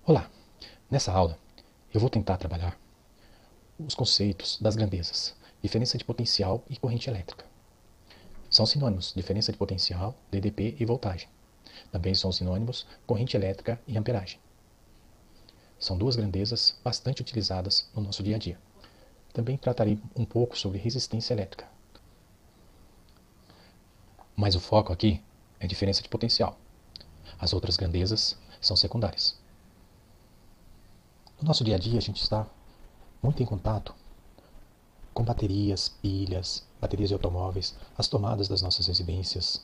Olá! Nessa aula eu vou tentar trabalhar os conceitos das grandezas, diferença de potencial e corrente elétrica. São sinônimos diferença de potencial, DDP e voltagem. Também são sinônimos corrente elétrica e amperagem. São duas grandezas bastante utilizadas no nosso dia a dia. Também tratarei um pouco sobre resistência elétrica. Mas o foco aqui é diferença de potencial. As outras grandezas são secundárias. No nosso dia a dia a gente está muito em contato com baterias, pilhas, baterias de automóveis, as tomadas das nossas residências.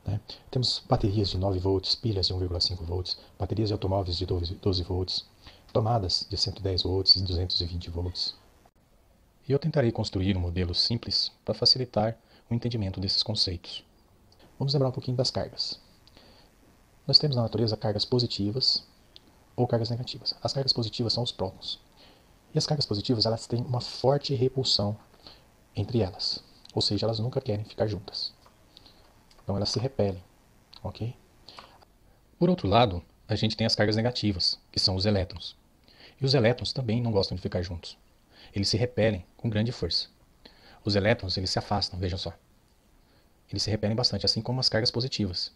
Né? Temos baterias de 9 volts, pilhas de 1,5 volts, baterias de automóveis de 12 volts, tomadas de 110 volts e 220 volts. E eu tentarei construir um modelo simples para facilitar o entendimento desses conceitos. Vamos lembrar um pouquinho das cargas. Nós temos na natureza cargas positivas ou cargas negativas. As cargas positivas são os prótons. E as cargas positivas elas têm uma forte repulsão entre elas. Ou seja, elas nunca querem ficar juntas. Então elas se repelem. Ok? Por outro lado, a gente tem as cargas negativas, que são os elétrons. E os elétrons também não gostam de ficar juntos. Eles se repelem com grande força. Os elétrons eles se afastam, vejam só. Eles se repelem bastante, assim como as cargas positivas.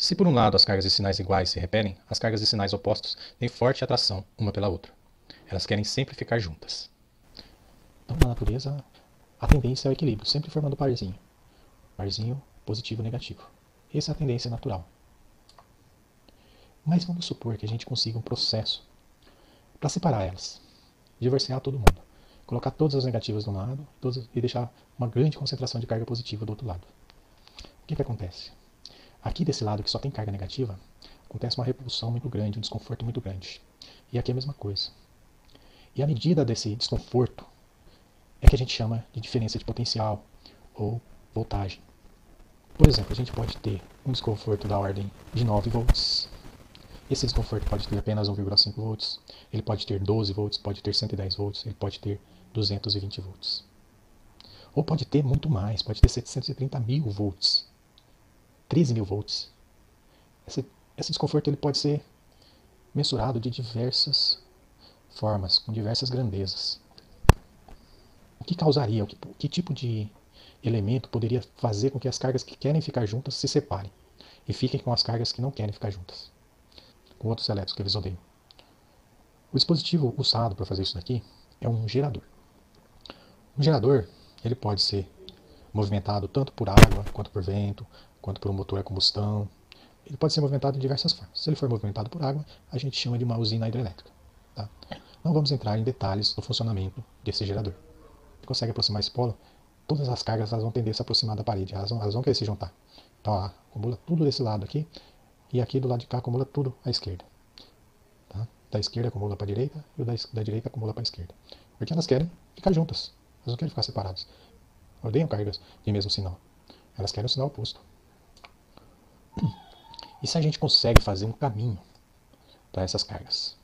Se por um lado as cargas de sinais iguais se repelem, as cargas de sinais opostos têm forte atração uma pela outra. Elas querem sempre ficar juntas. Então, na natureza, a tendência é o equilíbrio, sempre formando parzinho. Parzinho positivo e negativo. Essa é a tendência natural. Mas vamos supor que a gente consiga um processo para separar elas. Divorciar todo mundo. Colocar todas as negativas de um lado e deixar uma grande concentração de carga positiva do outro lado. O que acontece? Aqui desse lado que só tem carga negativa, acontece uma repulsão muito grande, um desconforto muito grande. E aqui é a mesma coisa. E a medida desse desconforto é que a gente chama de diferença de potencial ou voltagem. Por exemplo, a gente pode ter um desconforto da ordem de 9 volts. Esse desconforto pode ter apenas 1,5 volts, ele pode ter 12 volts, pode ter 110 volts, ele pode ter 220 volts. Ou pode ter muito mais, pode ter 730 mil volts, 13 mil volts. Esse desconforto ele pode ser mensurado de diversas formas, com diversas grandezas. O que causaria, que tipo de elemento poderia fazer com que as cargas que querem ficar juntas se separem e fiquem com as cargas que não querem ficar juntas, com outros elétrons que eles odeiam? O dispositivo usado para fazer isso daqui é um gerador. Um gerador ele pode ser movimentado tanto por água, quanto por vento, quanto por um motor a combustão. Ele pode ser movimentado de diversas formas. Se ele for movimentado por água, a gente chama de uma usina hidrelétrica. Tá? Não vamos entrar em detalhes do funcionamento desse gerador. Você consegue aproximar esse polo, todas as cargas elas vão tender a se aproximar da parede, elas vão querer se juntar. Então, acumula tudo desse lado aqui, e aqui do lado de cá acumula tudo à esquerda. Tá? Da esquerda acumula para a direita, e da direita acumula para a esquerda. Porque elas querem ficar juntas, elas não querem ficar separadas. Odeiam cargas de mesmo sinal. Elas querem o sinal oposto. E se a gente consegue fazer um caminho para essas cargas?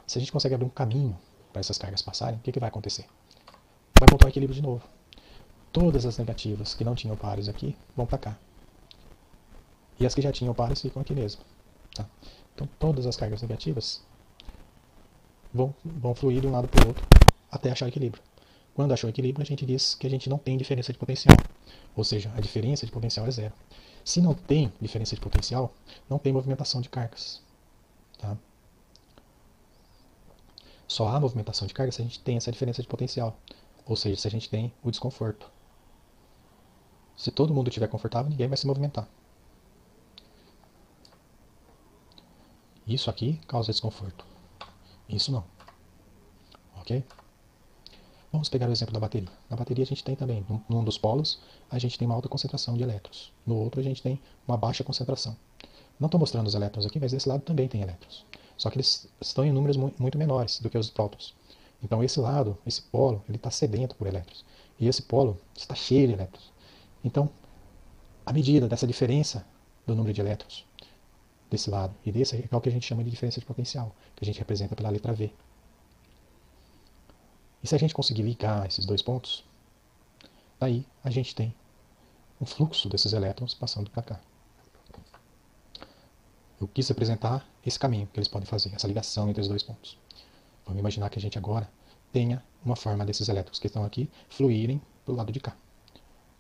Se a gente consegue abrir um caminho para essas cargas passarem, o que vai acontecer? Vai voltar ao equilíbrio de novo. Todas as negativas que não tinham pares aqui vão para cá. E as que já tinham pares ficam aqui mesmo. Tá? Então todas as cargas negativas vão fluir de um lado para o outro até achar o equilíbrio. Quando achou o equilíbrio, a gente diz que a gente não tem diferença de potencial. Ou seja, a diferença de potencial é zero. Se não tem diferença de potencial, não tem movimentação de cargas. Tá? Só há movimentação de cargas se a gente tem essa diferença de potencial. Ou seja, se a gente tem o desconforto. Se todo mundo estiver confortável, ninguém vai se movimentar. Isso aqui causa desconforto. Isso não. Ok? Vamos pegar o exemplo da bateria. Na bateria a gente tem também, num dos polos, a gente tem uma alta concentração de elétrons. No outro a gente tem uma baixa concentração. Não estou mostrando os elétrons aqui, mas desse lado também tem elétrons. Só que eles estão em números muito menores do que os prótons. Então esse lado, esse polo, ele está sedento por elétrons. E esse polo está cheio de elétrons. Então, a medida dessa diferença do número de elétrons desse lado e desse é o que a gente chama de diferença de potencial, que a gente representa pela letra V. E se a gente conseguir ligar esses dois pontos, daí a gente tem um fluxo desses elétrons passando para cá. Eu quis representar esse caminho que eles podem fazer, essa ligação entre os dois pontos. Vamos imaginar que a gente agora tenha uma forma desses elétrons que estão aqui fluírem para o lado de cá,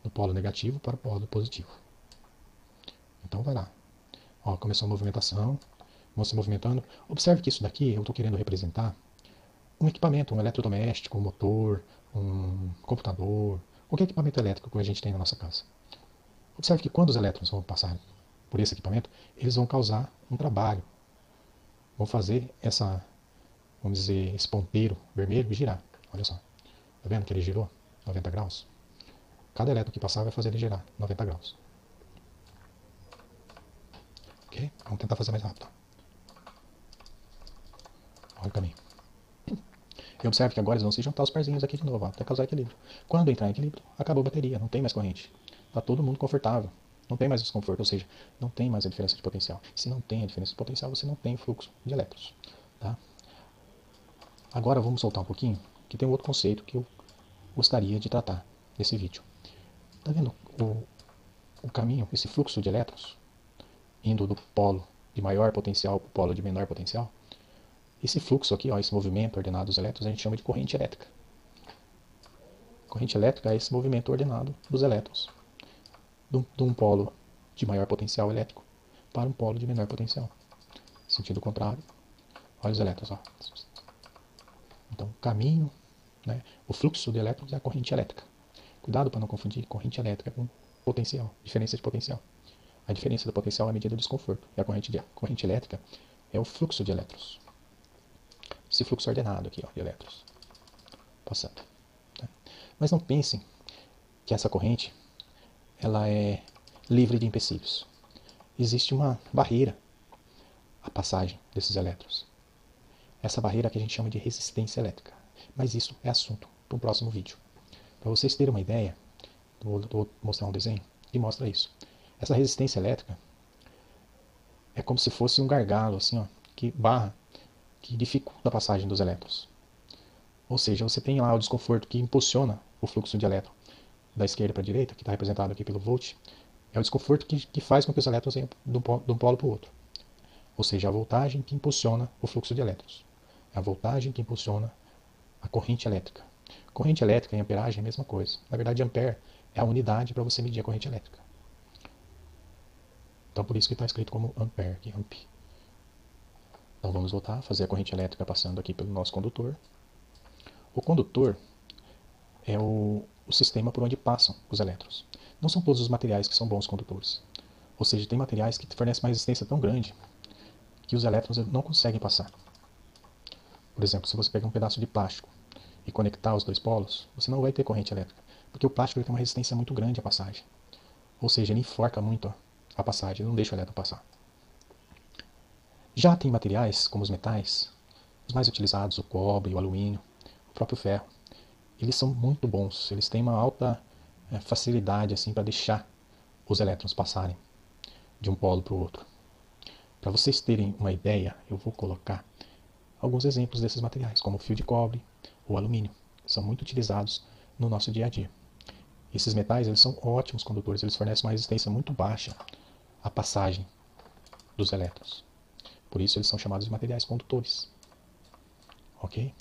do polo negativo para o polo positivo. Então vai lá. Ó, começou a movimentação, vão se movimentando. Observe que isso daqui eu estou querendo representar um equipamento, um eletrodoméstico, um motor, um computador, qualquer equipamento elétrico que a gente tem na nossa casa. Observe que quando os elétrons vão passar por esse equipamento, eles vão causar um trabalho. Vão fazer vamos dizer, esse ponteiro vermelho girar. Olha só. Tá vendo que ele girou 90 graus? Cada elétron que passar vai fazer ele girar 90 graus. Ok? Vamos tentar fazer mais rápido. Olha o caminho. E observe que agora eles vão se juntar os parzinhos aqui de novo, ó, até causar equilíbrio. Quando entrar em equilíbrio, acabou a bateria, não tem mais corrente. Está todo mundo confortável. Não tem mais desconforto, ou seja, não tem mais a diferença de potencial. Se não tem a diferença de potencial, você não tem fluxo de elétrons. Tá? Agora vamos soltar um pouquinho, que tem um outro conceito que eu gostaria de tratar nesse vídeo. Está vendo o caminho, esse fluxo de elétrons, indo do polo de maior potencial para o polo de menor potencial? Esse fluxo aqui, ó, esse movimento ordenado dos elétrons, a gente chama de corrente elétrica. Corrente elétrica é esse movimento ordenado dos elétrons de um polo de maior potencial elétrico para um polo de menor potencial. Sentido contrário. Olha os elétrons. Ó. Então, o caminho, né, o fluxo de elétrons é a corrente elétrica. Cuidado para não confundir corrente elétrica com potencial, diferença de potencial. A diferença do potencial é a medida do desconforto. E a corrente elétrica é o fluxo de elétrons. Esse fluxo ordenado aqui, ó, de elétrons passando. Tá? Mas não pensem que essa corrente ela é livre de empecilhos. Existe uma barreira à passagem desses elétrons. Essa barreira que a gente chama de resistência elétrica. Mas isso é assunto para um próximo vídeo. Para vocês terem uma ideia, vou mostrar um desenho que mostra isso. Essa resistência elétrica é como se fosse um gargalo assim, ó, que barra, que dificulta a passagem dos elétrons. Ou seja, você tem lá o desconforto que impulsiona o fluxo de elétron da esquerda para a direita, que está representado aqui pelo volt, é o desconforto que faz com que os elétrons venham de um polo para o outro. Ou seja, a voltagem que impulsiona o fluxo de elétrons. É a voltagem que impulsiona a corrente elétrica. Corrente elétrica e amperagem é a mesma coisa. Na verdade, ampere é a unidade para você medir a corrente elétrica. Então, por isso que está escrito como ampere, aqui, amp. Então, vamos voltar a fazer a corrente elétrica passando aqui pelo nosso condutor. O condutor é o sistema por onde passam os elétrons. Não são todos os materiais que são bons condutores. Ou seja, tem materiais que fornecem uma resistência tão grande que os elétrons não conseguem passar. Por exemplo, se você pegar um pedaço de plástico e conectar os dois polos, você não vai ter corrente elétrica, porque o plástico tem uma resistência muito grande à passagem. Ou seja, ele enforca muito a passagem, ele não deixa o elétron passar. Já tem materiais, como os metais, os mais utilizados, o cobre, o alumínio, o próprio ferro. Eles são muito bons, eles têm uma alta facilidade assim, para deixar os elétrons passarem de um polo para o outro. Para vocês terem uma ideia, eu vou colocar alguns exemplos desses materiais, como o fio de cobre ou alumínio. São muito utilizados no nosso dia a dia. Esses metais eles são ótimos condutores, eles fornecem uma resistência muito baixa à passagem dos elétrons. Por isso eles são chamados de materiais condutores. Ok?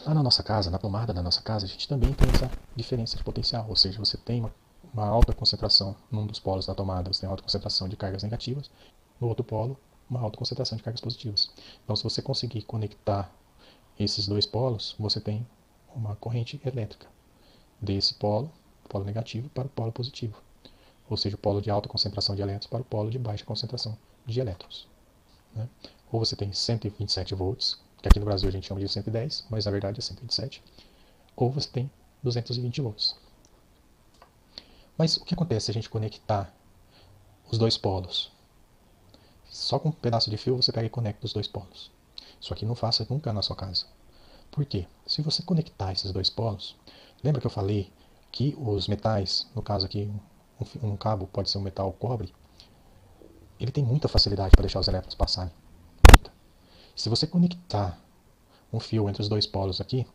Lá na nossa casa, na tomada da nossa casa, a gente também tem essa diferença de potencial, ou seja, você tem uma alta concentração num dos polos da tomada, você tem alta concentração de cargas negativas, no outro polo, uma alta concentração de cargas positivas. Então, se você conseguir conectar esses dois polos, você tem uma corrente elétrica desse polo negativo, para o polo positivo. Ou seja, o polo de alta concentração de elétrons para o polo de baixa concentração de elétrons. Né? Ou você tem 127 volts, que aqui no Brasil a gente chama de 110, mas na verdade é 127. Ou você tem 220 volts. Mas o que acontece se a gente conectar os dois polos? Só com um pedaço de fio você pega e conecta os dois polos. Isso aqui não faça nunca na sua casa. Por quê? Se você conectar esses dois polos, lembra que eu falei que os metais, no caso aqui um cabo pode ser um metal cobre, ele tem muita facilidade para deixar os elétrons passarem. Muita. Se você conectar um fio entre os dois polos aqui,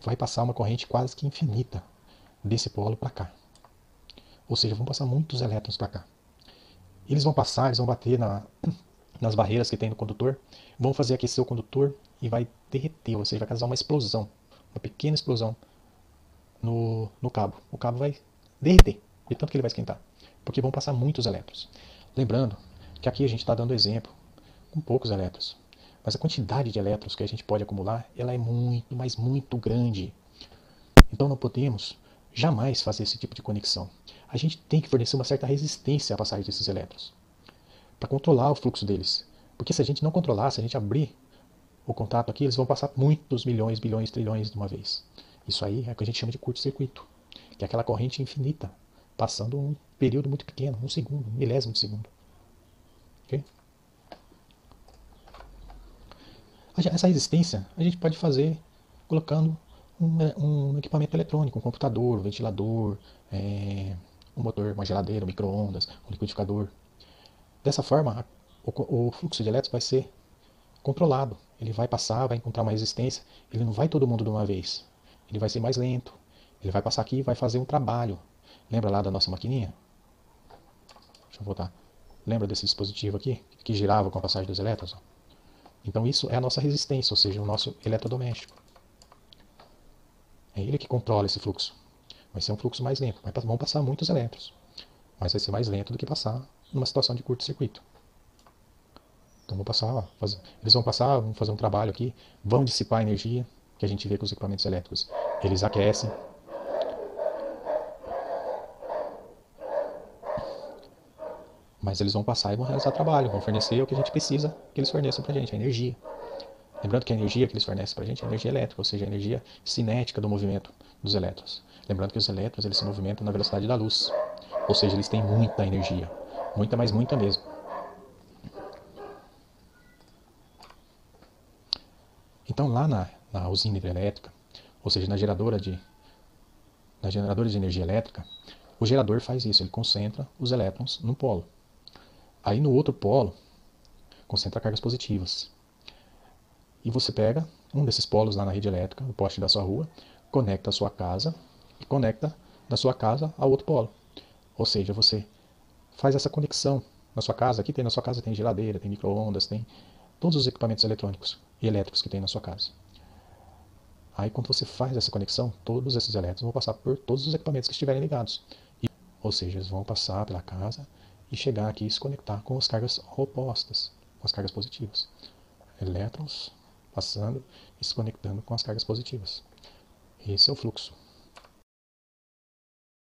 vai passar uma corrente quase que infinita desse polo para cá. Ou seja, vão passar muitos elétrons para cá. Eles vão passar, eles vão bater nas barreiras que tem no condutor, vão fazer aquecer o condutor e vai derreter, ou seja, vai causar uma explosão, uma pequena explosão no cabo. O cabo vai derreter, de tanto que ele vai esquentar, porque vão passar muitos elétrons. Lembrando que aqui a gente está dando exemplo com poucos elétrons, mas a quantidade de elétrons que a gente pode acumular, ela é muito, mas muito grande. Então não podemos jamais fazer esse tipo de conexão. A gente tem que fornecer uma certa resistência à passagem desses elétrons, para controlar o fluxo deles. Porque se a gente não controlar, se a gente abrir o contato aqui, eles vão passar muitos milhões, bilhões, trilhões de uma vez. Isso aí é o que a gente chama de curto-circuito, que é aquela corrente infinita, passando um período muito pequeno, um segundo, um milésimo de segundo. Okay? Essa resistência a gente pode fazer colocando um equipamento eletrônico, um computador, um ventilador, um motor, uma geladeira, um micro-ondas, um liquidificador. Dessa forma, o fluxo de elétrons vai ser controlado. Ele vai passar, vai encontrar uma resistência, ele não vai todo mundo de uma vez. Ele vai ser mais lento. Ele vai passar aqui e vai fazer um trabalho. Lembra lá da nossa maquininha? Deixa eu voltar. Lembra desse dispositivo aqui, que girava com a passagem dos elétrons? Então isso é a nossa resistência, ou seja, o nosso eletrodoméstico. É ele que controla esse fluxo. Vai ser um fluxo mais lento, vão passar muitos elétrons, mas vai ser mais lento do que passar numa situação de curto-circuito. Então eles vão passar, vão fazer um trabalho aqui, vão dissipar a energia, que a gente vê com os equipamentos elétricos. Eles aquecem. Mas eles vão passar e vão realizar trabalho, vão fornecer o que a gente precisa que eles forneçam para a gente, a energia. Lembrando que a energia que eles fornecem para a gente é energia elétrica, ou seja, a energia cinética do movimento dos elétrons. Lembrando que os elétrons eles se movimentam na velocidade da luz, ou seja, eles têm muita energia, muita, mas muita mesmo. Então lá na usina hidrelétrica, ou seja, na geradora de energia elétrica, o gerador faz isso, ele concentra os elétrons num polo. Aí no outro polo, concentra cargas positivas. E você pega um desses polos lá na rede elétrica, no poste da sua rua, conecta a sua casa e conecta da sua casa ao outro polo. Ou seja, você faz essa conexão na sua casa. Aqui na sua casa tem geladeira, tem micro-ondas, tem todos os equipamentos eletrônicos e elétricos que tem na sua casa. Aí quando você faz essa conexão, todos esses elétrons vão passar por todos os equipamentos que estiverem ligados. Ou seja, eles vão passar pela casa e chegar aqui e se conectar com as cargas opostas, com as cargas positivas. Elétrons passando e se conectando com as cargas positivas. Esse é o fluxo.